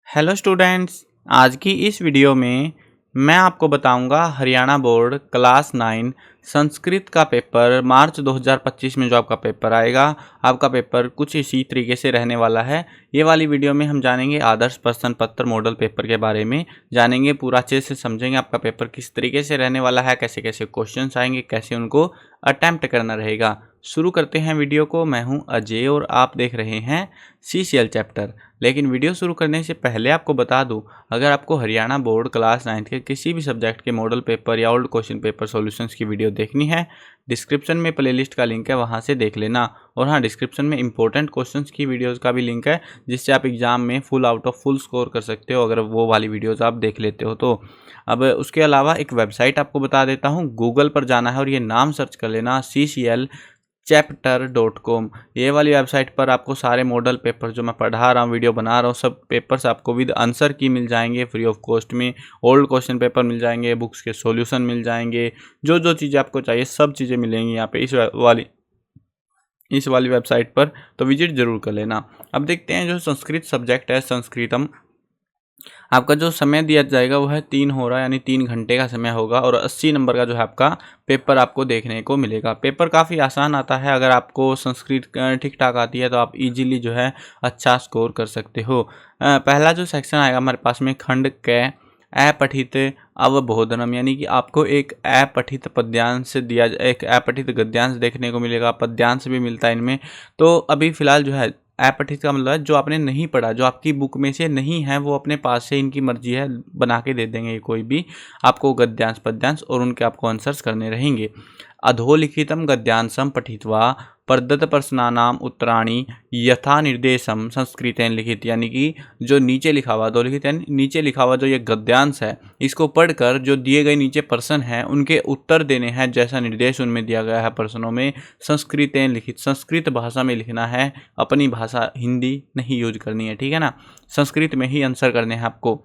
Hello students. आज की इस वीडियो में मैं आपको बताऊंगा हरियाणा बोर्ड क्लास 9 संस्कृत का पेपर मार्च 2025 में जो आपका पेपर आएगा। आपका पेपर कुछ इसी तरीके से रहने वाला है। ये वाली वीडियो में हम जानेंगे आदर्श प्रश्न पत्र मॉडल पेपर के बारे में, जानेंगे पूरा अच्छे से समझेंगे आपका पेपर किस तरीके से रहने वाला है, कैसे कैसे क्वेश्चंस आएंगे, कैसे उनको अटेम्प्ट करना रहेगा। शुरू करते हैं वीडियो को। मैं हूं अजय और आप देख रहे हैं CCL चैप्टर। लेकिन वीडियो शुरू करने से पहले आपको बता दूं, अगर आपको हरियाणा बोर्ड क्लास 9 के किसी भी सब्जेक्ट के मॉडल पेपर या ओल्ड क्वेश्चन पेपर सॉल्यूशंस की वीडियो देखनी है, डिस्क्रिप्शन में प्लेलिस्ट का लिंक है, वहां से देख लेना। और हाँ, डिस्क्रिप्शन में इंपॉर्टेंट क्वेश्चंस की वीडियोज़ का भी लिंक है, जिससे आप एग्जाम में full out of full score कर सकते हो अगर वो वाली वीडियोज़ आप देख लेते हो तो। अब उसके अलावा एक वेबसाइट आपको बता देता हूँ, गूगल पर जाना है और ये नाम सर्च कर लेना CCL chapter.com। ये वाली वेबसाइट पर आपको सारे मॉडल पेपर जो मैं पढ़ा रहा हूँ, वीडियो बना रहा हूँ, सब पेपर्स आपको विद आंसर की मिल जाएंगे फ्री ऑफ कॉस्ट में। ओल्ड क्वेश्चन पेपर मिल जाएंगे, बुक्स के सॉल्यूशन मिल जाएंगे, जो जो चीज़ें आपको चाहिए सब चीज़ें मिलेंगी यहाँ पे इस वाली वेबसाइट पर। तो विजिट जरूर कर लेना। अब देखते हैं जो संस्कृत सब्जेक्ट है संस्कृतम, आपका जो समय दिया जाएगा वो है 3 हो रहा है, यानी 3 घंटे का समय होगा और 80 नंबर का जो है आपका पेपर आपको देखने को मिलेगा। पेपर काफ़ी आसान आता है, अगर आपको संस्कृत ठीक ठाक आती है तो आप इजीली जो है अच्छा स्कोर कर सकते हो। पहला जो सेक्शन आएगा हमारे पास में खंड क अपठित अवबोधनम, यानी कि आपको एक अपठित पद्यांश एक अपठित गद्यांश देखने को मिलेगा, पद्यांश भी मिलता है इनमें। तो अभी फिलहाल जो है अपठित का मतलब है जो आपने नहीं पढ़ा, जो आपकी बुक में से नहीं है, वो अपने पास से इनकी मर्जी है बना के दे देंगे कोई भी आपको गद्यांश पद्यांश, और उनके आपको आंसर्स करने रहेंगे। अधोलिखितम गद्यांशम पठित्वा प्रदत्त प्रश्नानाम उत्तराणि यथा निर्देशम संस्कृतेन लिखित, यानी कि जो नीचे लिखा हुआ अधोलिखित यानी नीचे लिखा हुआ जो ये गद्यांश है, इसको पढ़कर जो दिए गए नीचे प्रश्न हैं उनके उत्तर देने हैं जैसा निर्देश उनमें दिया गया है प्रश्नों में। संस्कृतेन लिखित, संस्कृत भाषा में लिखना है, अपनी भाषा हिंदी नहीं यूज करनी है, ठीक है ना। संस्कृत में ही आंसर करने हैं आपको।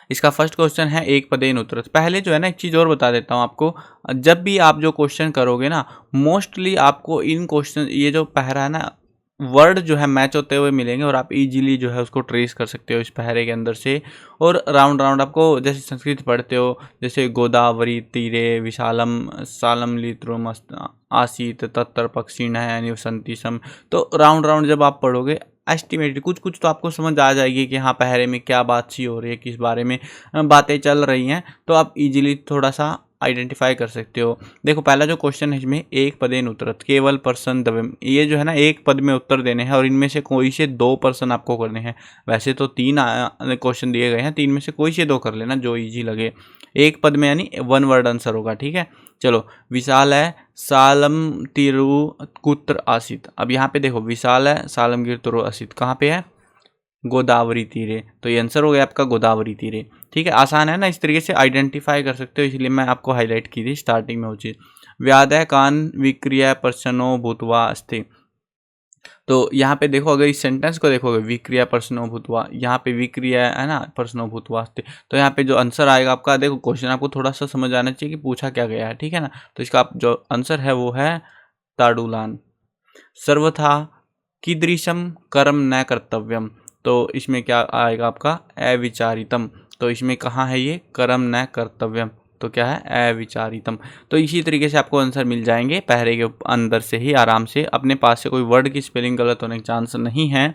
इसका फर्स्ट क्वेश्चन है एक पदेन उत्तर। पहले जो है ना एक चीज़ और बता देता हूँ आपको, जब भी आप जो क्वेश्चन करोगे ना, मोस्टली आपको इन क्वेश्चन ये जो पहरा है ना, वर्ड जो है मैच होते हुए मिलेंगे और आप इजीली जो है उसको ट्रेस कर सकते हो इस पहरे के अंदर से। और राउंड राउंड आपको जैसे संस्कृत पढ़ते हो, जैसे गोदावरी तीरे विशालम सालम लित्रुम आसीत तत्र पक्षिणः निवसन्ति सम। तो राउंड राउंड जब आप पढ़ोगे एस्टिमेटेड कुछ कुछ तो आपको समझ आ जाएगी कि हाँ पहरे में क्या बात सी हो रही है, किस बारे में बातें चल रही हैं, तो आप इजीली थोड़ा सा आइडेंटिफाई कर सकते हो। देखो पहला जो क्वेश्चन है इसमें एक पदेन उत्तरत केवल पर्सन दवम, ये जो है ना एक पद में उत्तर देने हैं और इनमें से कोई से 2 पर्सन आपको करने हैं। वैसे तो 3 क्वेश्चन दिए गए हैं, 3 में से कोई से 2 कर लेना जो इजी लगे। एक पद में यानी 1 वर्ड आंसर होगा, ठीक है। चलो, विशाल है सालम तिरु कुत्र आसित। अब यहाँ पे देखो विशाल है सालम गिर तुरु आसित कहाँ पे है, गोदावरी तीरे, तो ये आंसर हो गया आपका गोदावरी तीरे, ठीक है। आसान है ना, इस तरीके से आइडेंटिफाई कर सकते हो, इसलिए मैं आपको हाईलाइट की थी स्टार्टिंग में वो चीज़। व्यादय कान विक्रिया पर्सनो भूतवा अस्ति। तो यहाँ पे देखो, अगर इस सेंटेंस को देखोगे विक्रिया पर्सनो भूतवा, यहाँ पे विक्रिया है ना पर्सनो भूतवा अस्ति, तो यहाँ पे जो आंसर आएगा आपका, देखो क्वेश्चन आपको थोड़ा सा समझ आना चाहिए कि पूछा क्या गया है, ठीक है ना। तो इसका जो आंसर है वो है ताडुलान। सर्वथा कीदृशम कर्म न कर्तव्यम, तो इसमें क्या आएगा आपका अविचारितम। तो इसमें कहाँ है ये कर्म न कर्तव्यम, तो क्या है अविचारितम। तो इसी तरीके से आपको आंसर मिल जाएंगे पहरे के अंदर से ही आराम से, अपने पास से कोई वर्ड की स्पेलिंग गलत होने के चांस नहीं है।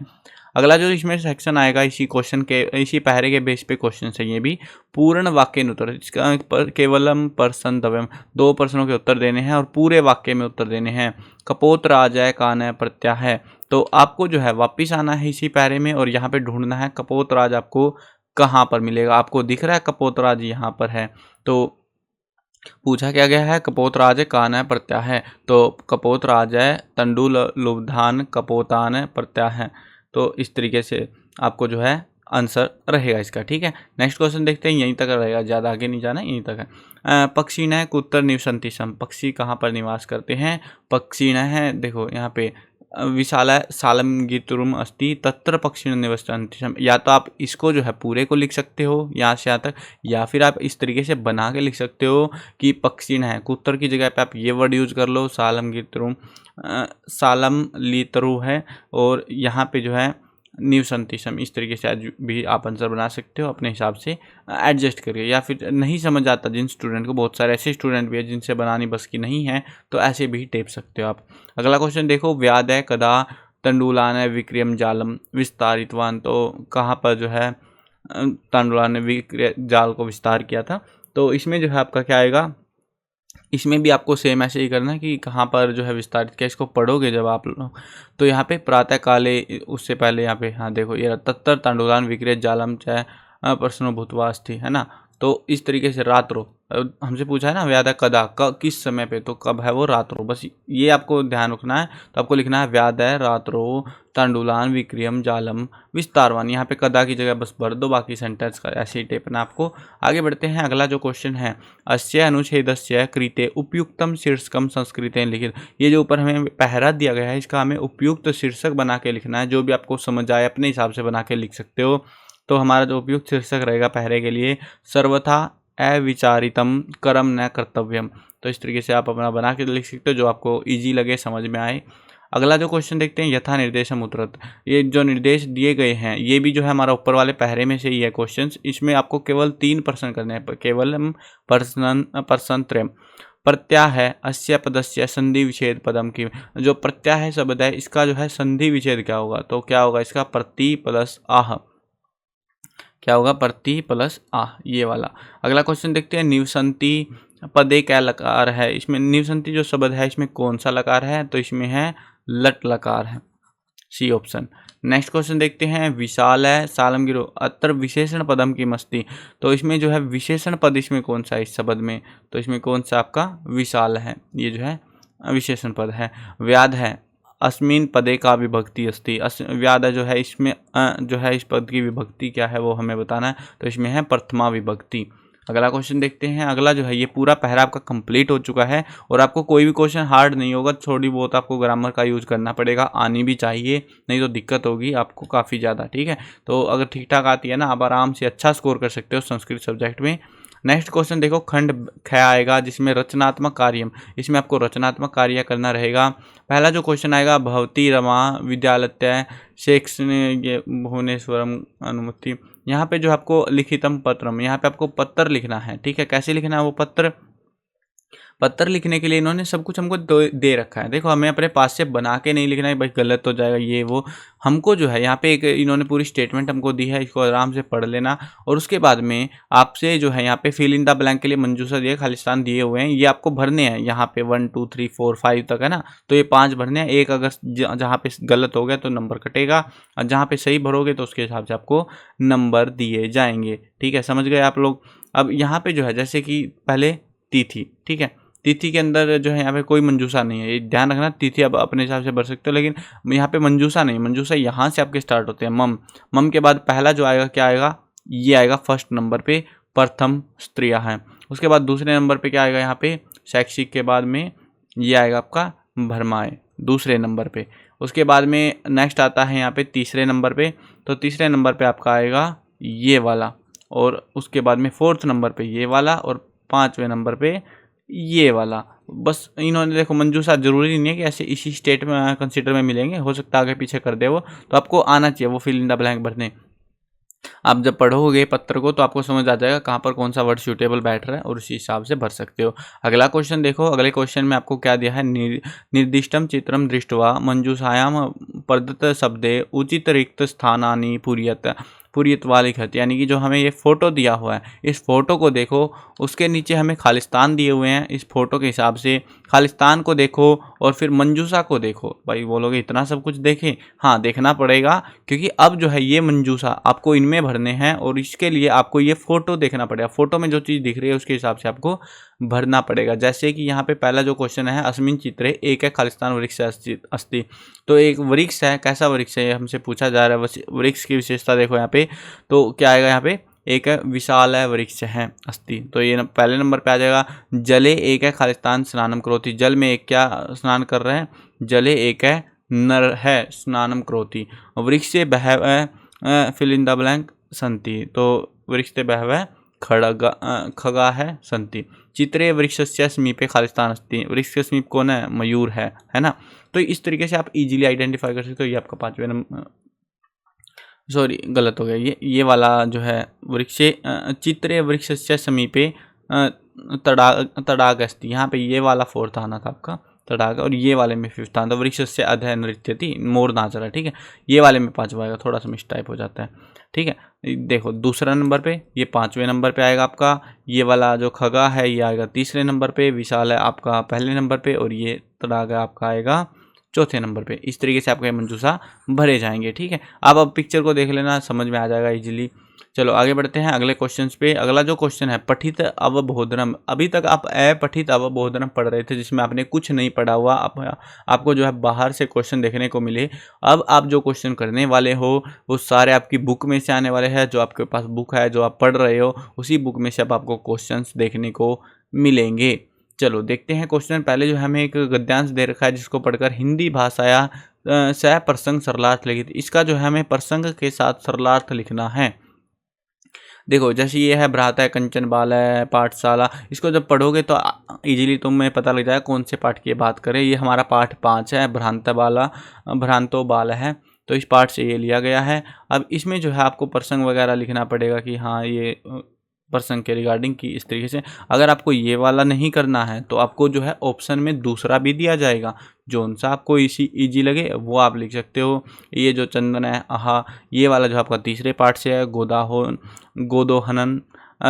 अगला जो इसमें सेक्शन आएगा इसी क्वेश्चन के इसी पहरे के बेस पे क्वेश्चन है ये भी, पूर्ण वाक्य उत्तर। इसका केवलम पर्सन दवयम, 2 प्रश्नों के उत्तर देने हैं और पूरे वाक्य में उत्तर देने हैं। कपोत राजय कान प्रत्याह, तो आपको जो है वापिस आना है इसी पैरे में और यहाँ पे ढूंढना है कपोत राज आपको कहाँ पर मिलेगा। आपको दिख रहा है कपोत राज यहाँ पर है, तो पूछा क्या गया है कपोत राज कान है प्रत्याह, तो कपोत राज है तंडुल लुब्धान कपोतान प्रत्याह। तो इस तरीके से आपको जो है आंसर रहेगा इसका, ठीक है। नेक्स्ट क्वेश्चन देखते हैं, यहीं तक रहेगा, ज़्यादा आगे नहीं जाना, यहीं तक है। पक्षिणः कुत्र निवसन्ति सम, पक्षी कहाँ पर निवास करते हैं। पक्षिणः है, देखो यहाँ पे विशाला सालम गितुरुम अस्ति तत्र पक्षिण निवसन्ति सम, या तो आप इसको जो है पूरे को लिख सकते हो यहाँ से यहाँ तक, या फिर आप इस तरीके से बना के लिख सकते हो कि पक्षिण है, कुत्र की जगह पे आप ये वर्ड यूज कर लो सालम गितुरुम, सालम लीतरु है, और यहाँ पे जो है निवसंतिशम। इस तरीके से आज भी आप आंसर बना सकते हो अपने हिसाब से एडजस्ट करके, या फिर नहीं समझ आता जिन स्टूडेंट को, बहुत सारे ऐसे स्टूडेंट भी है जिनसे बनानी बस की नहीं है, तो ऐसे भी टेप सकते हो आप। अगला क्वेश्चन देखो, व्यादय कदा तंडुलान विक्रम जालम विस्तारितवान। तो कहाँ पर जो है तंडुलान ने विक्रय जाल को विस्तार किया था। तो इसमें जो है आपका क्या आएगा, इसमें भी आपको सेम ऐसे ही करना है कि कहाँ पर जो है विस्तारित किया। इसको पढ़ोगे जब आप लोग, तो यहाँ पे प्रातः काले, उससे पहले यहाँ पे हाँ देखो ये तत्तर तांडुलान विक्रिय जालम चाहे प्रश्नो भूतवास थी, है ना। तो इस तरीके से रात्रो हमसे पूछा है ना, व्यादा कदा किस समय पे, तो कब है वो रात्रो, बस ये आपको ध्यान रखना है। तो आपको लिखना है व्यादय रात्रो तांडुलान विक्रियम जालम विस्तारवान। यहाँ पे कदा की जगह बस भर दो, बाकी सेंटेंस का ऐसे ही टेपना आपको। आगे बढ़ते हैं, अगला जो क्वेश्चन है, अस्य अनुच्छेदस्य कृते उपयुक्तम शीर्षकम संस्कृतेन लिखित। ये जो ऊपर हमें पहरा दिया गया है, इसका हमें उपयुक्त शीर्षक बना के लिखना है। जो भी आपको समझ आए अपने हिसाब से बना के लिख सकते हो। तो हमारा जो उपयुक्त शीर्षक रहेगा पहरे के लिए, सर्वथा अविचारितम कर्म न कर्तव्यम। तो इस तरीके से आप अपना बना के लिख सकते हो, जो आपको ईजी लगे, समझ में आए। अगला जो क्वेश्चन देखते हैं, यथा निर्देशम उत्तरत। ये जो निर्देश दिए गए हैं, ये भी जो है हमारा ऊपर वाले पहरे में से ही है क्वेश्चन। इसमें आपको केवल 3 प्रश्न करने हैं, केवल प्रश्न त्रयम। प्रत्याह है अस्य पदस्य संधि विच्छेद पदम की। जो प्रत्याह है शब्द है, इसका जो है संधि विच्छेद क्या होगा, तो क्या होगा इसका, प्रति प्लस आह। क्या होगा, प्रति प्लस आह, ये वाला। अगला क्वेश्चन देखते हैं, निवसंति पदे क्या लकार है। इसमें निवसंति जो शब्द है, इसमें कौन सा लकार है, तो इसमें है लट लकार है, सी ऑप्शन। नेक्स्ट क्वेश्चन देखते हैं, विशाल है सालम गिरो अत्र विशेषण पदम की मस्ती। तो इसमें जो है विशेषण पद इसमें कौन सा है इस शब्द में, तो इसमें कौन सा आपका विशाल है, ये जो है विशेषण पद है। व्याध है अस्मिन पदे का विभक्ति अस्ति। व्याध जो है इसमें जो है इस पद की विभक्ति क्या है वो हमें बताना है, तो इसमें है प्रथमा विभक्ति। अगला क्वेश्चन देखते हैं, अगला जो है ये पूरा पहरा आपका कंप्लीट हो चुका है और आपको कोई भी क्वेश्चन हार्ड नहीं होगा, थोड़ी बहुत आपको ग्रामर का यूज करना पड़ेगा, आनी भी चाहिए, नहीं तो दिक्कत होगी आपको काफ़ी ज़्यादा, ठीक है। तो अगर ठीक ठाक आती है ना, आप आराम से अच्छा स्कोर कर सकते हो संस्कृत सब्जेक्ट में। नेक्स्ट क्वेश्चन देखो, खंड ख आएगा जिसमें रचनात्मक कार्यम, इसमें आपको रचनात्मक कार्य करना रहेगा। पहला जो क्वेश्चन आएगा, भवती रमा विद्यालय शैक्षणिक भुवनेश्वरम अनुमति। यहाँ पे जो आपको लिखितम पत्रम, यहाँ पे आपको पत्र लिखना है, ठीक है। कैसे लिखना है वो पत्र लिखने के लिए इन्होंने सब कुछ हमको दे रखा है। देखो हमें अपने पास से बना के नहीं लिखना है, भाई गलत हो जाएगा ये वो। हमको जो है यहाँ पे एक इन्होंने पूरी स्टेटमेंट हमको दी है, इसको आराम से पढ़ लेना। और उसके बाद में आपसे जो है यहाँ पे फिल इन द ब्लैंक के लिए मंजूसा दिए, खालिस्तान दिए हुए हैं, ये आपको भरने हैं। यहाँ पे 1 2 3 4 5 तक है ना, तो ये 5 भरने हैं। एक अगर जहाँ पे गलत हो गया तो नंबर कटेगा, और जहाँ पे सही भरोगे तो उसके हिसाब से आपको नंबर दिए जाएंगे, ठीक है। समझ गए आप लोग। अब यहाँ पे जो है जैसे कि पहले तिथि, ठीक है, तिथि के अंदर जो है यहाँ पे कोई मंजूसा नहीं है, ये ध्यान रखना। तिथि आप अपने हिसाब से भर सकते हो, लेकिन यहाँ पे मंजूसा नहीं, मंजूसा यहाँ से आपके स्टार्ट होते हैं। मम के बाद पहला जो आएगा क्या आएगा, ये आएगा फर्स्ट नंबर पे, प्रथम स्त्रिया है। उसके बाद दूसरे नंबर पे क्या आएगा, यहाँ पे शैक्षिक के बाद में ये आएगा आपका भरमाए दूसरे नंबर पे। उसके बाद में नेक्स्ट आता है यहाँ पे तीसरे नंबर पे, तो तीसरे नंबर पे आपका आएगा ये वाला, और उसके बाद में फोर्थ नंबर पे ये वाला, और 5वें नंबर पे ये वाला। बस इन्होंने देखो मंजूसा जरूरी नहीं है कि ऐसे इसी स्टेट में कंसीडर में मिलेंगे, हो सकता है आगे पीछे कर दे वो, तो आपको आना चाहिए वो फिल इन द ब्लैंक भरने। आप जब पढ़ोगे पत्र को तो आपको समझ आ जाएगा कहाँ पर कौन सा वर्ड सूटेबल बैठ रहा है, और उसी हिसाब से भर सकते हो। अगला क्वेश्चन देखो, अगले क्वेश्चन में आपको क्या दिया है, निर्दिष्टम चित्रम दृष्टवा मंजूषायाम प्रदत्त शब्दे उचित रिक्त स्थानानि पूरियत वालिखत। यानी कि जो हमें ये फोटो दिया हुआ है, इस फोटो को देखो, उसके नीचे हमें खालिस्तान दिए हुए हैं, इस फोटो के हिसाब से खालिस्तान को देखो और फिर मंजूसा को देखो। भाई बोलोगे इतना सब कुछ देखें, हाँ देखना पड़ेगा, क्योंकि अब जो है ये मंजूसा आपको इनमें भरने हैं, और इसके लिए आपको ये फोटो देखना पड़ेगा। फोटो में जो चीज़ दिख रही है उसके हिसाब से आपको भरना पड़ेगा। जैसे कि यहाँ पे पहला जो क्वेश्चन है, अस्मिन चित्रे एक है खालिस्तान वृक्ष अस्ति। तो एक वृक्ष है, कैसा वृक्ष है ये हमसे पूछा जा रहा है। वृक्ष की विशेषता देखो यहाँ पे, तो क्या आएगा, यहाँ पे एक है विशाल है वृक्ष है अस्ति, तो ये पहले नंबर पे आ जाएगा। जले एक है खालिस्तान स्नानम करोति। जल में एक क्या स्नान कर रहे हैं, जले एक है नर है स्नानम करोति। वृक्ष से बहव फिल इन द ब्लैंक संति, तो वृक्ष से बहव खगा है संति। चित्रे वृक्षस्य समीपे खालिस्तान अस्ति। वृक्ष के समीप कौन है, मयूर है ना। तो इस तरीके से आप इजीली आइडेंटिफाई कर सकते हो। ये आपका सॉरी गलत हो गया, ये वाला जो है वृक्षे चित्रे वृक्षस्य समीपे तड़ाग अस्ति, यहाँ पे ये वाला फोर्थ आना था आपका तड़ाग, और ये वाले में फिफ्थ आना था वृक्षस्य अधः नृत्यति, मोर नाच रहा है, ठीक है। ये वाले में पांचवा आएगा, थोड़ा सा मिस टाइप हो जाता है, ठीक है। देखो दूसरा नंबर पे, ये पांचवें नंबर पे आएगा आपका। ये वाला जो खगा है ये आएगा तीसरे नंबर पे, विशाल है आपका पहले नंबर पे, और ये तड़ाग आपका आएगा चौथे नंबर पे। इस तरीके से आपके मंजूषा भरे जाएंगे, ठीक है। अब पिक्चर को देख लेना, समझ में आ जाएगा इजीली। चलो आगे बढ़ते हैं अगले क्वेश्चन पे। अगला जो क्वेश्चन है पठित अवबोधनम। अभी तक आप पठित अवबोधनम पढ़ रहे थे जिसमें आपने कुछ नहीं पढ़ा हुआ, आपको जो है बाहर से क्वेश्चन देखने को मिले। अब आप जो क्वेश्चन करने वाले हो वो सारे आपकी बुक में से आने वाले हैं। जो आपके पास बुक है, जो आप पढ़ रहे हो, उसी बुक में से अब आपको क्वेश्चन देखने को मिलेंगे। चलो देखते हैं क्वेश्चन। पहले जो हमें एक गद्यांश दे रखा है जिसको पढ़कर हिंदी भाषाया सह प्रसंग सरलार्थ लिखित। इसका जो है हमें प्रसंग के साथ सरलार्थ लिखना है। देखो जैसे ये है भ्राता कंचन बाल है पाठशाला, इसको जब पढ़ोगे तो इजीली तुम्हें पता लग जाएगा कौन से पाठ की बात करें। ये हमारा पाठ 5 है, भ्रांतो बाल है, तो इस पाठ से ये लिया गया है। अब इसमें जो है आपको प्रसंग वगैरह लिखना पड़ेगा कि हाँ ये प्रसंग के रिगार्डिंग की इस तरीके से। अगर आपको ये वाला नहीं करना है तो आपको जो है ऑप्शन में दूसरा भी दिया जाएगा, जोन सा आपको इजी लगे वो आप लिख सकते हो। ये जो चंदन है आहा, ये वाला जो आपका तीसरे पार्ट से है गोदोहनन,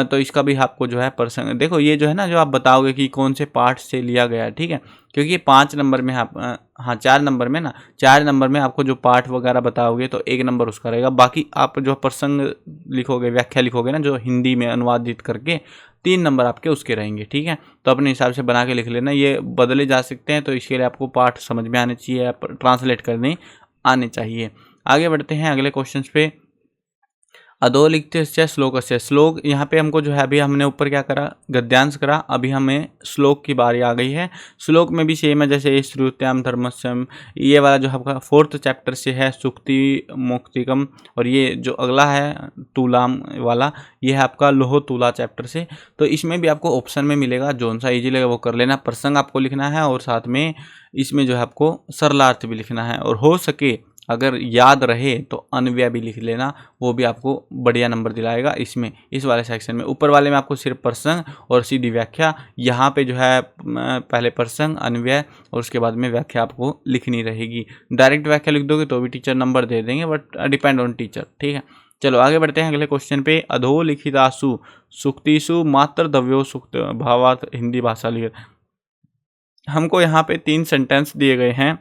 तो इसका भी आपको जो है प्रसंग, देखो ये जो है ना जो आप बताओगे कि कौन से पार्ट से लिया गया है, ठीक है। क्योंकि 5 नंबर में आप हाँ 4 नंबर में ना, 4 नंबर में आपको जो पाठ वगैरह बताओगे तो 1 नंबर उसका रहेगा। बाकी आप जो प्रसंग लिखोगे, व्याख्या लिखोगे ना जो हिंदी में अनुवादित करके, 3 नंबर आपके उसके रहेंगे, ठीक है। तो अपने हिसाब से बना के लिख लेना, ये बदले जा सकते हैं, तो इसके लिए आपको पाठ समझ में आने चाहिए, ट्रांसलेट करने आने चाहिए। आगे बढ़ते हैं अगले क्वेश्चन पे। अधोलिखितस्य श्लोकस्य, श्लोक यहाँ पे हमको जो है अभी हमने ऊपर क्या करा गद्यांश करा, अभी हमें श्लोक की बारी आ गई है। श्लोक में भी सेम है, जैसे श्रुत्याम धर्मस्यम, ये वाला जो आपका 4th चैप्टर से है सुक्ति मुक्तिकम, और ये जो अगला है तुलाम वाला ये है आपका लोह तुला चैप्टर से। तो इसमें भी आपको ऑप्शन में मिलेगा, जोन सा ईजी लगे वो कर लेना। प्रसंग आपको लिखना है और साथ में इसमें जो है आपको सरलार्थ भी लिखना है, और हो सके अगर याद रहे तो अन्वय भी लिख लेना, वो भी आपको बढ़िया नंबर दिलाएगा इसमें, इस वाले सेक्शन में। ऊपर वाले में आपको सिर्फ प्रसंग और सीधी व्याख्या, यहाँ पे जो है पहले प्रसंग अन्वय और उसके बाद में व्याख्या आपको लिखनी रहेगी। डायरेक्ट व्याख्या लिख दोगे तो भी टीचर नंबर दे देंगे, बट डिपेंड ऑन टीचर, ठीक है। चलो आगे बढ़ते हैं अगले क्वेश्चन पे। अधोलिखितासु सुक्तिषु मात्र द्रव्यो सुक्त भावार्थ हिंदी भाषा लिखित। हमको यहाँ पे 3 सेंटेंस दिए गए हैं,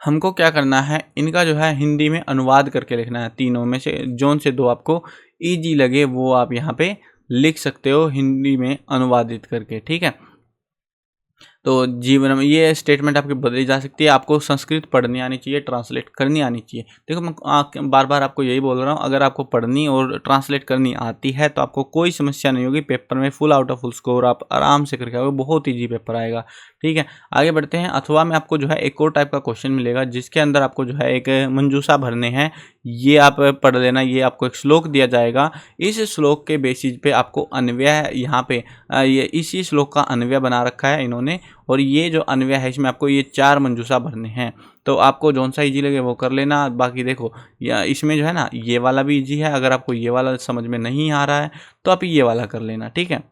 हमको क्या करना है इनका जो है हिंदी में अनुवाद करके लिखना है। तीनों में से जोन से 2 आपको इजी लगे वो आप यहाँ पे लिख सकते हो हिंदी में अनुवादित करके, ठीक है। तो जीवन में ये स्टेटमेंट आपकी बदली जा सकती है। आपको संस्कृत पढ़नी आनी चाहिए, ट्रांसलेट करनी आनी चाहिए। देखो मैं बार बार आपको यही बोल रहा हूँ, अगर आपको पढ़नी और ट्रांसलेट करनी आती है तो आपको कोई समस्या नहीं होगी, पेपर में full out of full score आप आराम से करके आओगे, बहुत ईजी पेपर आएगा, ठीक है। आगे बढ़ते हैं। अथवा में आपको जो है एक और टाइप का क्वेश्चन मिलेगा जिसके अंदर आपको जो है एक मंजूषा भरने हैं, ये आप पढ़ लेना। ये आपको एक श्लोक दिया जाएगा, इस श्लोक के बेसिस पे आपको अन्वय यहाँ पे ये इसी श्लोक का अन्वय बना रखा है इन्होंने, और ये जो अन्वय है इसमें आपको ये 4 मंजूषा भरने हैं। तो आपको जौन सा इजी लगे वो कर लेना। बाकी देखो या इसमें जो है ना ये वाला भी इजी है, अगर आपको ये वाला समझ में नहीं आ रहा है तो आप ये वाला कर लेना, ठीक है।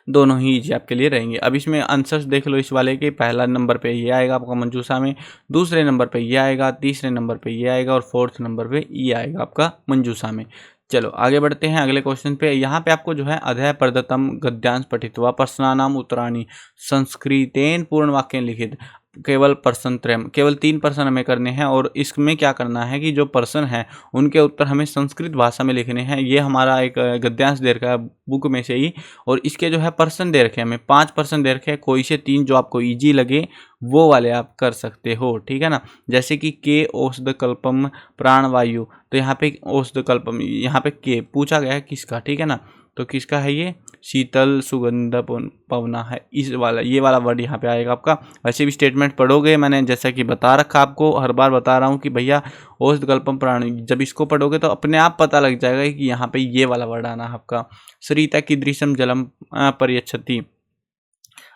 दोनों ही इजी आपके लिए रहेंगे। अब इसमें आंसर्स देख लो इस वाले के। पहला नंबर पे ये आएगा आपका मंजूषा में, दूसरे नंबर पे ये आएगा, तीसरे नंबर पे ये आएगा, और 4th नंबर पे ये आएगा आपका मंजूषा में। चलो आगे बढ़ते हैं अगले क्वेश्चन पे। यहाँ पे आपको जो है अध्याय प्रदत्तम गद्यांश पठित्वा प्रश्नानाम उत्तराणि संस्कृतेन पूर्ण वाक्य लिखित। केवल पर्सन त्रयम, केवल 3 प्रश्न हमें करने हैं, और इसमें क्या करना है कि जो पर्सन है उनके उत्तर हमें संस्कृत भाषा में लिखने हैं। ये हमारा एक गद्यांश दे रखा है बुक में से ही, और इसके जो है पर्सन दे रखे हैं हमें 5 पर्सन दे रखे हैं। कोई से 3 जो आपको इजी लगे वो वाले आप कर सकते हो, ठीक है ना। जैसे कि के औषध कल्पम प्राणवायु, तो यहाँ पे औषध कल्पम, यहाँ पे के पूछा गया है किसका, ठीक है ना। तो किसका है ये, शीतल सुगंध पवना है, इस वाला ये वाला वर्ड यहाँ पे आएगा आपका। वैसे भी स्टेटमेंट पढ़ोगे, मैंने जैसा कि बता रखा आपको, हर बार बता रहा हूँ कि भैया औषध कल्पम प्राण, जब इसको पढ़ोगे तो अपने आप पता लग जाएगा कि यहाँ पे ये वाला वर्ड आना है आपका। सरिता की दृश्यम जलम परियच्छति,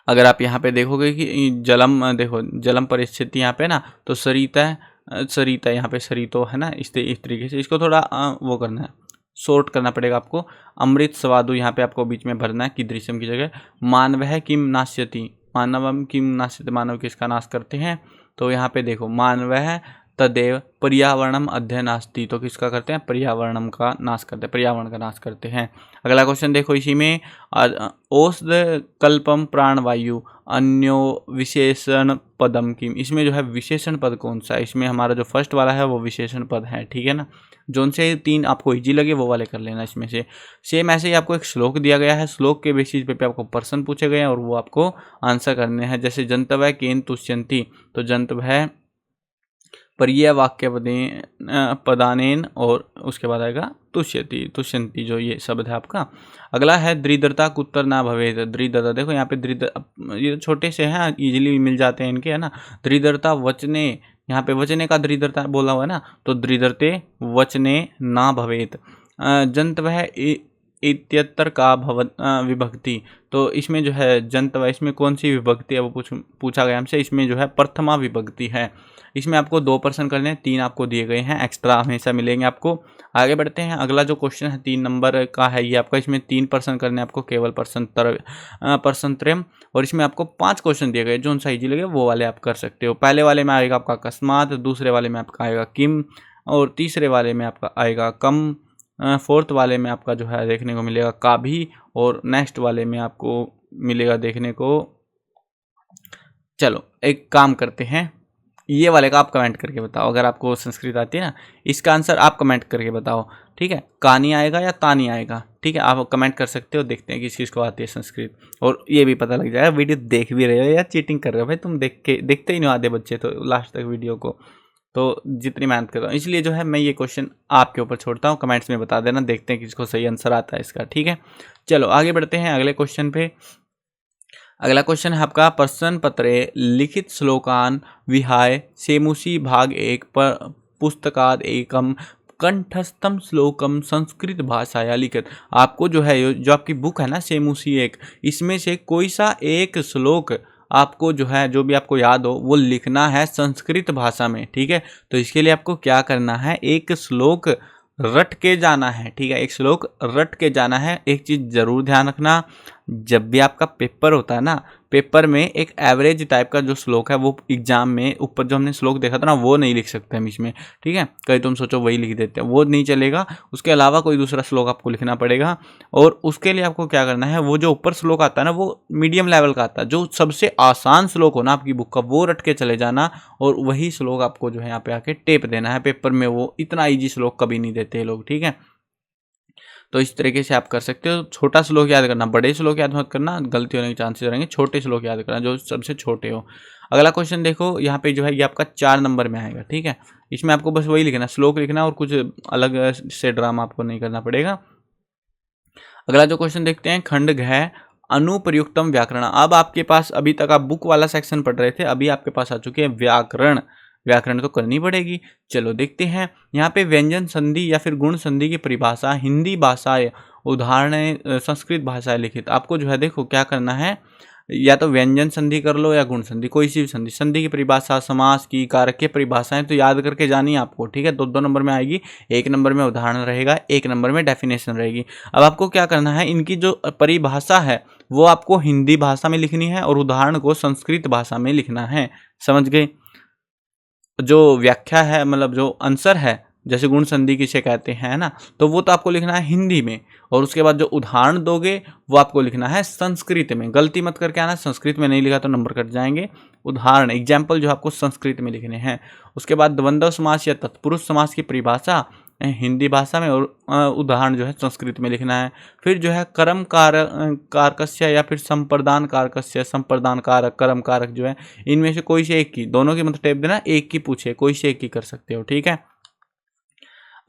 अगर आप यहाँ पे देखोगे कि जलम, देखो जलम परिस्थिति यहाँ पे ना, तो सरिता सरिता, यहाँ पे सरितो है ना, इस तरीके से इसको थोड़ा वो करना है, शॉर्ट करना पड़ेगा आपको। अमृत स्वादु यहाँ पे आपको बीच में भरना है कि दृश्यम की जगह। मानवः किम नास्यति, मानवम किम नास्यति, मानव किसका नाश करते हैं, तो यहाँ पे देखो मानवः तदेव पर्यावरणम अध्ययनास्ति, तो किसका करते हैं, पर्यावरणम का नाश करते हैं, पर्यावरण का नाश करते हैं। अगला क्वेश्चन देखो इसी में, औषध कल्पम प्राणवायु अन्यो विशेषण पदम किम, इसमें जो है विशेषण पद कौन सा है, इसमें हमारा जो फर्स्ट वाला है वो विशेषण पद है, ठीक है ना। जोन से 3 आपको इजी लगे वो वाले कर लेना इसमें से। सेम ऐसे ही आपको एक श्लोक दिया गया है, श्लोक के बेसिस पे आपको प्रश्न पूछे गए हैं और वो आपको आंसर करने हैं। जैसे जंतवः केन तुष्यन्ति, तो जंतवः पर्याय वाक्य पदानेन और उसके बाद आएगा तुष्यति, तुष्यंती, जो ये शब्द है आपका। अगला है दृढ़ता कुत्तर ना भवेत, दृढ़ता देखो यहाँ पे ये छोटे से हैं, इजीली मिल जाते हैं इनके, है ना। दृढ़ता वचने, यहाँ पे वचने का दृढ़ता बोला हुआ है ना, तो दृढ़ते वचने ना भवेत। जंतवः इत्यत्र का विभक्ति, तो इसमें जो है जंतवः, इसमें कौन सी विभक्ति है वो पूछा गया हमसे। इसमें जो है प्रथमा विभक्ति है। इसमें आपको 2% करने हैं, 3 आपको दिए गए हैं, एक्स्ट्रा हमेशा मिलेंगे आपको। आगे बढ़ते हैं, अगला जो क्वेश्चन है 3 नंबर का है ये आपका, इसमें 3% करने हैं आपको, केवल प्रश्नत्रयम्, और इसमें आपको 5 क्वेश्चन दिए गए, जो उनसा इजी लगे वो वाले आप कर सकते हो। पहले वाले में आएगा आपका अकस्मात, दूसरे वाले में आपका आएगा किम, और तीसरे वाले में आपका आएगा कम, फोर्थ वाले में आपका जो है देखने को मिलेगा का भी, और नेक्स्ट वाले में आपको मिलेगा देखने को। चलो एक काम करते हैं, ये वाले का आप कमेंट करके बताओ, अगर आपको संस्कृत आती है ना, इसका आंसर आप कमेंट करके बताओ, ठीक है। कानी आएगा या तानी आएगा, ठीक है, आप कमेंट कर सकते हो। देखते हैं किस चीज़ को आती है संस्कृत, और ये भी पता लग जाएगा वीडियो देख भी रहे हो या चीटिंग कर रहे हो। भाई तुम देखते ही नहीं आधे बच्चे तो लास्ट तक वीडियो को, तो जितनी मेहनत कर रहा हूँ, इसलिए जो है मैं ये क्वेश्चन आपके ऊपर छोड़ता हूँ, कमेंट्स में बता देना, देखते हैं किसको सही आंसर आता है इसका, ठीक है। चलो आगे बढ़ते हैं अगले क्वेश्चन पे। अगला क्वेश्चन है आपका, प्रश्न पत्रे लिखित श्लोकान विहाय सेमुसी भाग 1 पर पुस्तकाद एकम कंठस्थम श्लोकम संस्कृत भाषाया लिखित। आपको जो है जो आपकी बुक है ना सेमुसी 1, इसमें से कोई सा एक श्लोक आपको जो है, जो भी आपको याद हो वो लिखना है संस्कृत भाषा में, ठीक है। तो इसके लिए आपको क्या करना है, एक श्लोक रट के जाना है, ठीक है, एक श्लोक रट के जाना है। एक चीज़ जरूर ध्यान रखना, जब भी आपका पेपर होता है ना, पेपर में एक एवरेज टाइप का जो श्लोक है वो एग्जाम में ऊपर जो हमने श्लोक देखा था ना, वो नहीं लिख सकते हम इसमें, ठीक है। कहीं तुम सोचो वही लिख देते हैं, वो नहीं चलेगा, उसके अलावा कोई दूसरा श्लोक आपको लिखना पड़ेगा। और उसके लिए आपको क्या करना है, वो जो ऊपर श्लोक आता है ना वो मीडियम लेवल का आता है, जो सबसे आसान श्लोक हो ना आपकी बुक का वो रट के चले जाना, और वही श्लोक आपको जो है यहाँ पे आके टेप देना है पेपर में। वो इतना ईजी श्लोक कभी नहीं देते लोग, ठीक है। तो इस तरीके से आप कर सकते हो। छोटा श्लोक याद करना, बड़े श्लोक याद मत करना, गलती होने के चांसेस रहेंगे। छोटे श्लोक याद करना जो सबसे छोटे हो। अगला क्वेश्चन देखो, यहाँ पे जो है ये आपका 4 नंबर में आएगा, ठीक है। इसमें आपको बस वही लिखना, श्लोक लिखना, और कुछ अलग से ड्रामा आपको नहीं करना पड़ेगा। अगला जो क्वेश्चन देखते हैं, खंड घ अनुप्रयुक्तम व्याकरण। अब आपके पास, अभी तक आप बुक वाला सेक्शन पढ़ रहे थे, अभी आपके पास आ चुके हैं व्याकरण। व्याकरण तो करनी पड़ेगी। चलो देखते हैं, यहाँ पे व्यंजन संधि या फिर गुण संधि की परिभाषा हिंदी भाषाएं, उदाहरण संस्कृत भाषाएं लिखित। आपको जो है देखो क्या करना है, या तो व्यंजन संधि कर लो या गुण संधि, कोई सी भी संधि। संधि की परिभाषा, समास की, कारक की परिभाषाएं तो याद करके जानी है आपको, ठीक है। 2 नंबर में आएगी, 1 नंबर में उदाहरण रहेगा, 1 नंबर में डेफिनेशन रहेगी। अब आपको क्या करना है, इनकी जो परिभाषा है वो आपको हिंदी भाषा में लिखनी है और उदाहरण को संस्कृत भाषा में लिखना है, समझ गए। जो व्याख्या है, मतलब जो आंसर है, जैसे गुण संधि किसे कहते हैं ना, तो वो तो आपको लिखना है हिंदी में, और उसके बाद जो उदाहरण दोगे वो आपको लिखना है संस्कृत में। गलती मत करके आना, संस्कृत में नहीं लिखा तो नंबर कट जाएंगे। उदाहरण एग्जाम्पल जो आपको संस्कृत में लिखने हैं। उसके बाद द्वंद्व समास या तत्पुरुष समास की परिभाषा हिंदी भाषा में, और उदाहरण जो है संस्कृत में लिखना है। फिर जो है कर्म कारकस्य या फिर संप्रदान कारकस्य, संप्रदान कारक, कर्म कारक जो है, इनमें से कोई से एक की, दोनों की मतलब टेप देना, एक की पूछे, कोई से एक की कर सकते हो, ठीक है।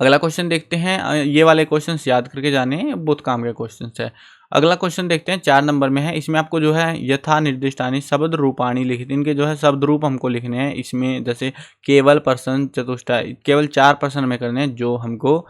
अगला क्वेश्चन देखते हैं, ये वाले क्वेश्चंस याद करके जाने हैं, बहुत काम के क्वेश्चंस है। अगला क्वेश्चन देखते हैं, 4 नंबर में है। इसमें आपको जो है यथा निर्दिष्टानी शब्द रूपाणी लिखित, इनके जो है शब्द रूप हमको लिखने हैं इसमें। जैसे केवल प्रश्न, चतुष्टय, केवल 4 प्रश्न में करने हैं जो हमको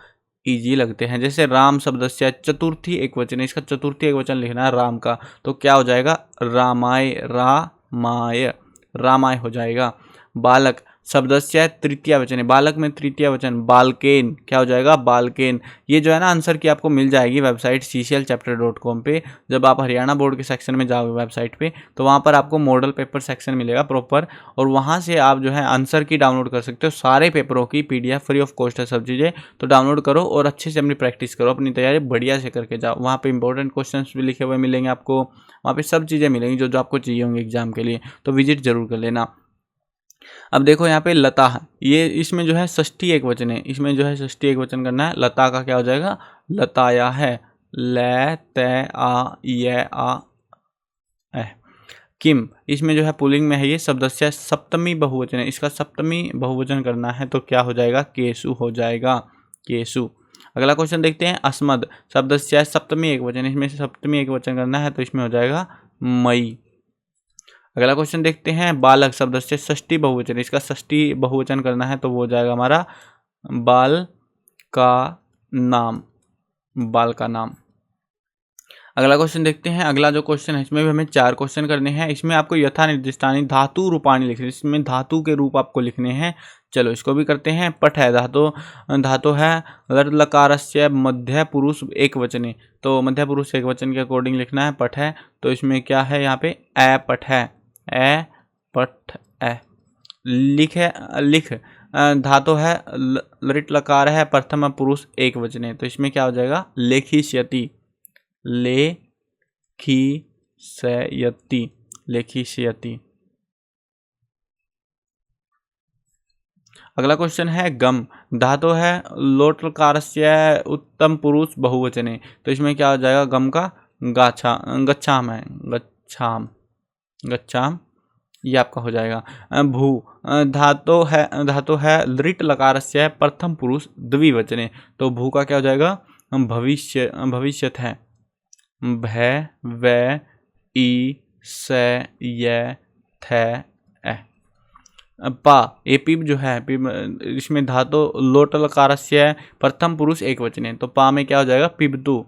इजी लगते हैं। जैसे राम शब्दस्य चतुर्थी एकवचन, इसका चतुर्थी एकवचन लिखना है राम का, तो क्या हो जाएगा, रामाय, रामाय, रामाय हो जाएगा। बालक शब्दस्य तृतीय वचन, बालक में तृतीय वचन बालकेन, क्या हो जाएगा बालकेन। ये जो है ना आंसर की आपको मिल जाएगी वेबसाइट cclchapter.com पे। जब आप हरियाणा बोर्ड के सेक्शन में जाओगे वेबसाइट पे तो वहाँ पर आपको मॉडल पेपर सेक्शन मिलेगा प्रॉपर, और वहाँ से आप जो है आंसर की डाउनलोड कर सकते हो। सारे पेपरों की PDF फ्री ऑफ कॉस्ट है सब चीज़ें, तो डाउनलोड करो और अच्छे से अपनी प्रैक्टिस करो, अपनी तैयारी बढ़िया से करके जाओ। वहाँ पे इंपॉर्टेंट क्वेश्चन भी लिखे हुए मिलेंगे आपको, वहाँ पे सब चीज़ें मिलेंगी जो जो आपको चाहिए होंगे एग्जाम के लिए, तो विजिट जरूर कर लेना। अब देखो यहाँ पे लता है, ये इसमें जो है षष्ठी एक वचन है, इसमें जो है षष्ठी एक वचन करना है। लता का क्या हो जाएगा लताया है, ल त आ य आ ए। किम, इसमें जो है पुल्लिंग में है, ये शब्दस्य सप्तमी बहुवचन है, इसका सप्तमी बहुवचन करना है तो क्या हो जाएगा केसु हो जाएगा, केसु। अगला क्वेश्चन देखते हैं। अस्मद शब्दस्य सप्तमी एक वचन, इसमें से सप्तमी एक वचन करना है तो इसमें हो जाएगा मई। अगला क्वेश्चन देखते हैं। बालक शब्द से षष्ठी बहुवचन, इसका षष्ठी बहुवचन करना है तो वो हो जाएगा हमारा बाल का नाम, बाल का नाम। अगला क्वेश्चन देखते हैं। अगला जो क्वेश्चन है इसमें भी हमें 4 क्वेश्चन करने हैं। इसमें आपको यथा निर्दिष्टानि धातु रूपाणी लिखने, इसमें धातु के रूप आपको लिखने हैं। चलो इसको भी करते हैं। पठ है धातु है लकारस्य मध्य पुरुष एक वचने, तो मध्य पुरुष एक वचन के अकॉर्डिंग लिखना है। पठ है तो इसमें क्या है यहाँ पे ए पठ है, ए पठ ए। लिख धातु है लृट लकार है प्रथम पुरुष एक वचने, तो इसमें क्या हो जाएगा लेखिष्यति, लेखिष्यति, लेखिष्यति। अगला क्वेश्चन है गम धातु है लोट लकारस्य उत्तम पुरुष बहुवचने, तो इसमें क्या हो जाएगा गम का गच्छाम है, गच्छाम, गच्छाम ये आपका हो जाएगा। भू धातु है लृट लकारस्य प्रथम पुरुष द्विवचने, तो भू का क्या हो जाएगा भविष्य, भविष्यत है। भय व ई स य थ ए। पा ये पिब जो है पिब, इसमें धातु लोट लकारस्य प्रथम पुरुष एक वचने, तो पा में क्या हो जाएगा पिबतु,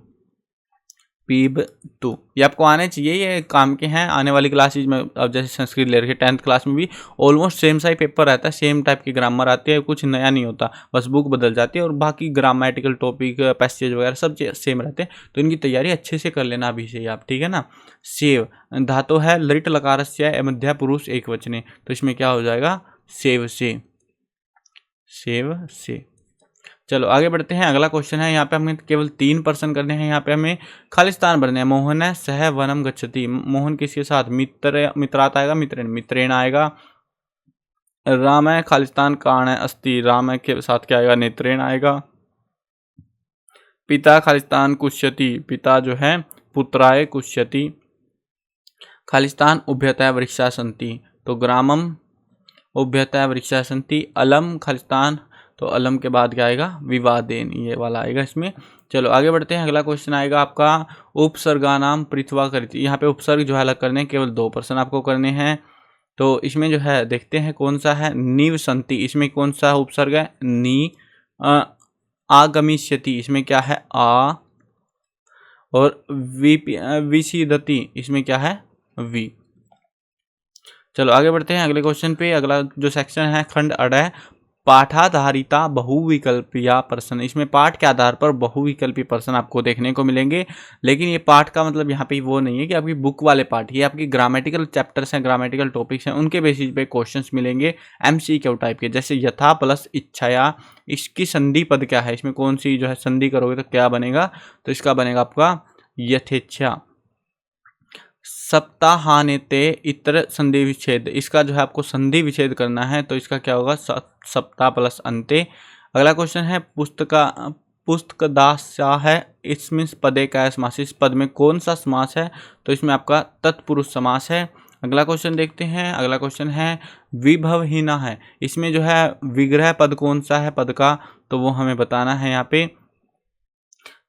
पिबतु। ये आपको आने चाहिए, ये काम के हैं। आने वाली क्लासेज में अब जैसे संस्कृत ले रखे 10th क्लास में भी ऑलमोस्ट सेम सा ही पेपर रहता है, सेम टाइप की ग्रामर आती है, कुछ नया नहीं होता, बस बुक बदल जाती है और बाकी ग्रामेटिकल टॉपिक पैसेज वगैरह सब सेम रहते हैं। तो इनकी तैयारी अच्छे से कर लेना अभी से ही आप, ठीक है ना। सेव धातु है लृट लकारस्य मध्य पुरुष एक वचने, तो इसमें क्या हो जाएगा सेव से, सेव से। चलो आगे बढ़ते हैं। अगला क्वेश्चन है, यहाँ पे हमें केवल 3 पर्सन करने हैं। यहाँ पे हमें खालिस्तान भरने हैं। मोहन है सह वनम गच्छति, मोहन किसके साथ मित्रात आएगा, मित्रेण आएगा। राम है खालिस्तान काण है अस्ति, राम है के साथ क्या आएगा नेत्रेण आएगा। पिता खालिस्तान कुष्यति, पिता जो है पुत्राय कुष्यति। खालिस्तान उभयतः वृक्षा सन्ति, तो ग्रामम उभयतः वृक्षा सन्ति। अलम खालिस्तान, तो अलम के बाद क्या आएगा विवादेन, ये वाला आएगा इसमें। चलो आगे बढ़ते हैं। अगला क्वेश्चन आएगा आपका उपसर्गानाम पृथ्वा करिति। यहाँ पे उपसर्ग जो है अलग करने, केवल 2 पर्सन आपको करने हैं। तो इसमें जो है देखते हैं कौन सा है नीव संति, इसमें कौन सा उपसर्ग है नी। आगमिष्यति, इसमें क्या है आ। और विषीदति, इसमें क्या है वी। चलो आगे बढ़ते हैं अगले क्वेश्चन पे। अगला जो सेक्शन है खंड अड है पाठाधारिता बहुविकल्पीय प्रश्न। इसमें पाठ के आधार पर बहुविकल्पी प्रश्न आपको देखने को मिलेंगे, लेकिन ये पाठ का मतलब यहाँ पे वो नहीं है कि आपकी बुक वाले पाठ, ये आपकी ग्रामेटिकल चैप्टर्स हैं, ग्रामेटिकल टॉपिक्स हैं, उनके बेसिस पे क्वेश्चंस मिलेंगे MCQ टाइप के। जैसे यथा प्लस इच्छाया, इसकी संधि पद क्या है, इसमें कौन सी जो है संधि करोगे तो क्या बनेगा, तो इसका बनेगा आपका यथेच्छा। सप्ताहानेते इतर संधि विच्छेद, इसका जो है आपको संधि विच्छेद करना है, तो इसका क्या होगा सप्ताह प्लस अंते। अगला क्वेश्चन है पुस्तकदास्या है, इसमें पदे का समास, इस पद में कौन सा समास है, तो इसमें आपका तत्पुरुष समास है। अगला क्वेश्चन देखते हैं। अगला क्वेश्चन है विभवहीना है, इसमें जो है विग्रह पद कौन सा है पद का, तो वो हमें बताना है यहाँ पे।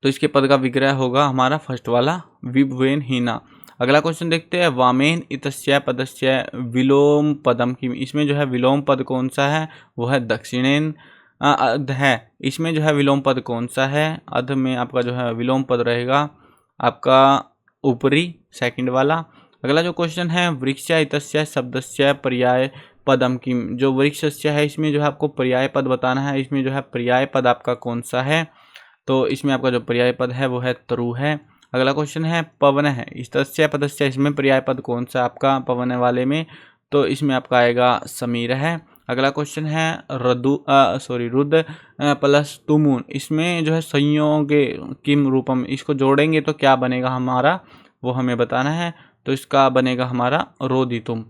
तो इसके पद का विग्रह होगा हमारा फर्स्ट वाला विभवेनहीना। अगला क्वेश्चन देखते हैं वामेन इतस्य पदस्य विलोम पदम की, इसमें जो है विलोम पद कौन सा है, वो है दक्षिणेन। अध है, इसमें जो है विलोम पद कौन सा है, अध में आपका जो है विलोम पद रहेगा आपका ऊपरी सेकंड वाला। अगला जो क्वेश्चन है वृक्ष इतस्य शब्दस्य पर्याय पदम की जो वृक्षस्य है इसमें जो है आपको पर्याय पद बताना है। इसमें जो है पर्याय पद आपका कौन सा है, तो इसमें आपका जो पर्याय पद है वो है तरु है। अगला क्वेश्चन है पवन है इस्तस्य पदस्य, इसमें पर्याय पद कौन सा आपका पवन वाले में, तो इसमें आपका आएगा समीर है। अगला क्वेश्चन है रुद्र प्लस तुमुन, इसमें जो है संयोगे किम रूपम, इसको जोड़ेंगे तो क्या बनेगा हमारा वो हमें बताना है, तो इसका बनेगा हमारा रोदितुम।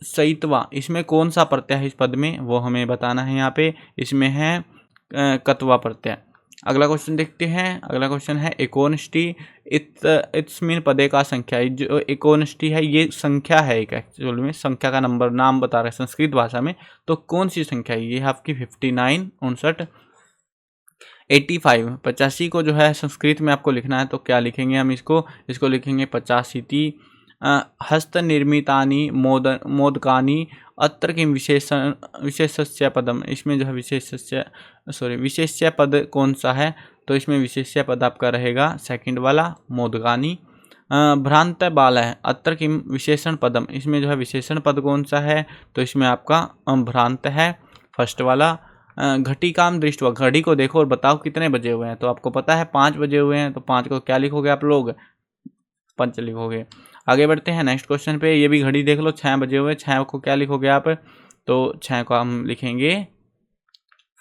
सैतवा, इसमें कौन सा प्रत्यय है इस पद में वो हमें बताना है। यहाँ पे इसमें है कत्वा प्रत्यय। अगला क्वेश्चन देखते हैं। अगला क्वेश्चन है एकोनष्टि इत्स्मिन पदे का संख्या, जो एकोनष्टि है ये संख्या है एक, एक्चुअल में संख्या का नंबर नाम बता रहा है संस्कृत भाषा में, तो कौन सी संख्या है ये है आपकी 59, 59, 85, 85 को जो है संस्कृत में आपको लिखना है, तो क्या लिखेंगे हम इसको लिखेंगे 85। हस्त निर्मितानि मोदकानि अत्र किम विशेषस्य पदम, इसमें जो है विशेष्य पद कौन सा है, तो इसमें विशेष्य पद आपका रहेगा सेकंड वाला मोदकानि। भ्रांत बाल है अत्र किम विशेषण पदम, इसमें जो है विशेषण पद कौन सा है, तो इसमें आपका भ्रांत है फर्स्ट वाला। घटिकाम दृष्टवा, घड़ी को देखो और बताओ कितने बजे हुए हैं, तो आपको पता है 5 बजे हुए हैं, तो 5 को क्या लिखोगे आप लोग, पंच लिखोगे। आगे बढ़ते हैं नेक्स्ट क्वेश्चन पे, ये भी घड़ी देख लो 6 बजे हुए, 6 को क्या लिखोगे आप, तो 6 को हम लिखेंगे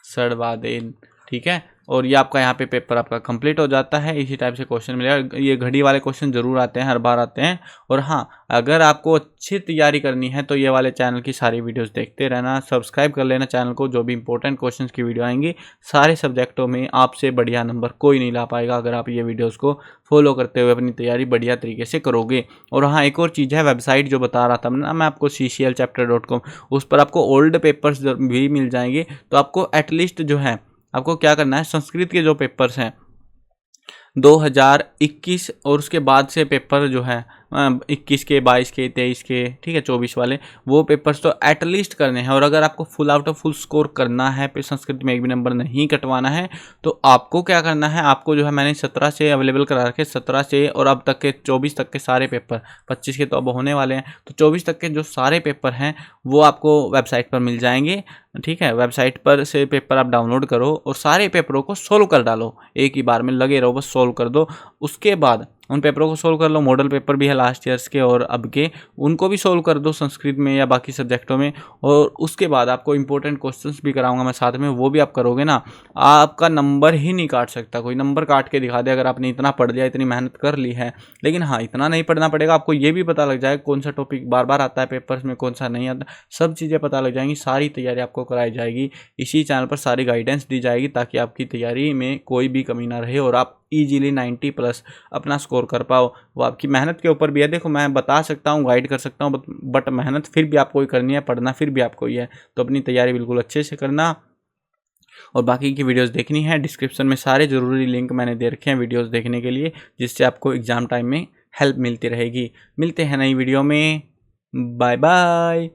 सड़वादेन, ठीक है। और ये आपका यहाँ पे पेपर आपका कंप्लीट हो जाता है। इसी टाइप से क्वेश्चन मिलेगा, ये घड़ी वाले क्वेश्चन जरूर आते हैं, हर बार आते हैं। और हाँ, अगर आपको अच्छी तैयारी करनी है तो ये वाले चैनल की सारी वीडियोस देखते रहना, सब्सक्राइब कर लेना चैनल को, जो भी इंपॉर्टेंट क्वेश्चंस की वीडियो आएंगी सारे सब्जेक्टों में आपसे बढ़िया नंबर कोई नहीं ला पाएगा, अगर आप ये वीडियोज़ को फॉलो करते हुए अपनी तैयारी बढ़िया तरीके से करोगे। और हाँ, एक और चीज़ है, वेबसाइट जो बता रहा था ना मैं आपको cclchapter.com, उस पर आपको ओल्ड पेपर्स भी मिल जाएंगे। तो आपको एटलीस्ट जो है आपको क्या करना है, संस्कृत के जो पेपर्स हैं 2021 और उसके बाद से पेपर जो है 21 के, 22 के, 23 के, ठीक है, 24 वाले, वो पेपर्स तो एटलीस्ट करने हैं। और अगर आपको full out of full score करना है, फिर संस्कृत में एक भी नंबर नहीं कटवाना है, तो आपको क्या करना है, आपको जो है मैंने 17 से अवेलेबल करा रखे, 17 से और अब तक के 24 तक के सारे पेपर, 25 के तो अब होने वाले हैं, तो 24 तक के जो सारे पेपर हैं वो आपको वेबसाइट पर मिल जाएंगे, ठीक है। वेबसाइट पर से पेपर आप डाउनलोड करो और सारे पेपरों को सोल्व कर डालो, एक ही बार में लगे रहो, बस सोल्व कर दो। उसके बाद उन पेपरों को सोल्व कर लो, मॉडल पेपर भी है लास्ट ईयर्स के और अब के, उनको भी सोल्व कर दो संस्कृत में या बाकी सब्जेक्टों में। और उसके बाद आपको इंपॉर्टेंट क्वेश्चंस भी कराऊंगा मैं साथ में, वो भी आप करोगे ना, आपका नंबर ही नहीं काट सकता कोई, नंबर काट के दिखा दे अगर आपने इतना पढ़ लिया, इतनी मेहनत कर ली है। लेकिन हाँ, इतना नहीं पढ़ना पड़ेगा, आपको ये भी पता लग जाएगा कौन सा टॉपिक बार बार आता है पेपर्स में, कौन सा नहीं आता, सब चीज़ें पता लग जाएंगी, सारी तैयारी आपको कराई जाएगी। इसी चैनल पर सारी गाइडेंस दी जाएगी ताकि आपकी तैयारी में कोई भी कमी ना रहे और आप इजीली 90+ अपना स्कोर कर पाओ। वो आपकी मेहनत के ऊपर भी है, देखो मैं बता सकता हूँ, गाइड कर सकता हूँ, बट मेहनत फिर भी आपको ही करनी है, पढ़ना फिर भी आपको ही है। तो अपनी तैयारी बिल्कुल अच्छे से करना और बाकी की वीडियोस देखनी है। डिस्क्रिप्शन में सारे ज़रूरी लिंक मैंने दे रखे हैं वीडियोस देखने के लिए, जिससे आपको एग्ज़ाम टाइम में हेल्प मिलती रहेगी। मिलते हैं नई वीडियो में, बाय बाय।